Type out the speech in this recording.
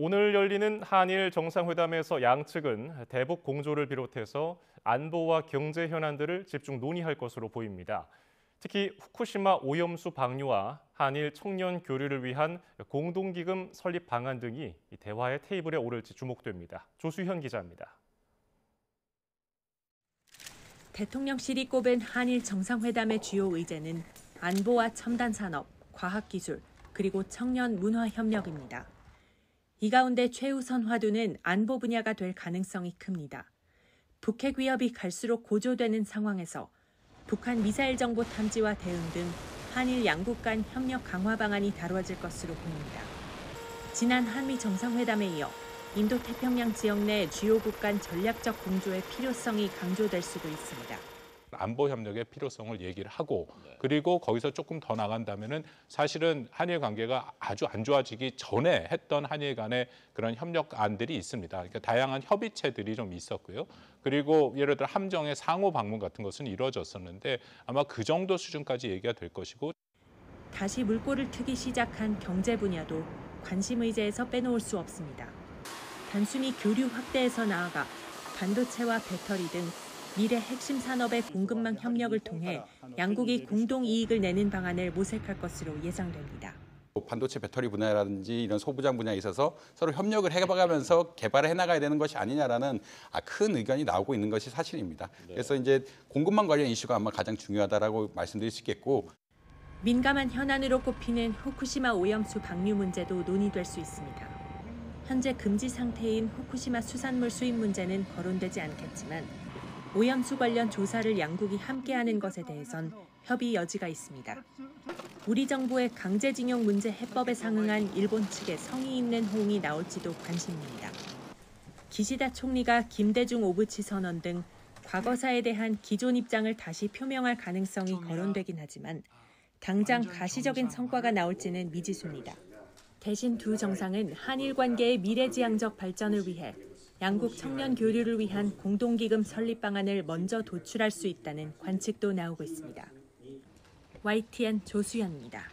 오늘 열리는 한일 정상회담에서 양측은 대북 공조를 비롯해서 안보와 경제 현안들을 집중 논의할 것으로 보입니다. 특히 후쿠시마 오염수 방류와 한일 청년 교류를 위한 공동기금 설립 방안 등이 대화의 테이블에 오를지 주목됩니다. 조수현 기자입니다. 대통령실이 꼽은 한일 정상회담의 주요 의제는 안보와 첨단 산업, 과학기술, 그리고 청년 문화 협력입니다. 이 가운데 최우선 화두는 안보 분야가 될 가능성이 큽니다. 북핵 위협이 갈수록 고조되는 상황에서 북한 미사일 정보 탐지와 대응 등 한일 양국 간 협력 강화 방안이 다뤄질 것으로 보입니다. 지난 한미 정상회담에 이어 인도태평양 지역 내 주요국 간 전략적 공조의 필요성이 강조될 수도 있습니다. 안보 협력의 필요성을 얘기를 하고 그리고 거기서 조금 더 나간다면은 사실은 한일 관계가 아주 안 좋아지기 전에 했던 한일 간의 그런 협력안들이 있습니다. 그러니까 다양한 협의체들이 좀 있었고요. 그리고 예를 들어 함정의 상호 방문 같은 것은 이루어졌었는데 아마 그 정도 수준까지 얘기가 될 것이고. 다시 물꼬를 트기 시작한 경제 분야도 관심 의제에서 빼놓을 수 없습니다. 단순히 교류 확대에서 나아가 반도체와 배터리 등 미래 핵심 산업의 공급망 협력을 통해 양국이 공동 이익을 내는 방안을 모색할 것으로 예상됩니다. 반도체 배터리 분야라든지 이런 소부장 분야에 있어서 서로 협력을 해가면서 개발을 해나가야 되는 것이 아니냐라는 큰 의견이 나오고 있는 것이 사실입니다. 그래서 이제 공급망 관련 이슈가 아마 가장 중요하다라고 말씀드릴 수 있겠고. 민감한 현안으로 꼽히는 후쿠시마 오염수 방류 문제도 논의될 수 있습니다. 현재 금지 상태인 후쿠시마 수산물 수입 문제는 거론되지 않겠지만 오염수 관련 조사를 양국이 함께하는 것에 대해선 협의 여지가 있습니다. 우리 정부의 강제징용 문제 해법에 상응한 일본 측의 성의 있는 호응이 나올지도 관심입니다. 기시다 총리가 김대중 오부치 선언 등 과거사에 대한 기존 입장을 다시 표명할 가능성이 거론되긴 하지만 당장 가시적인 성과가 나올지는 미지수입니다. 대신 두 정상은 한일 관계의 미래지향적 발전을 위해 양국 청년 교류를 위한 공동기금 설립 방안을 먼저 도출할 수 있다는 관측도 나오고 있습니다. YTN 조수연입니다.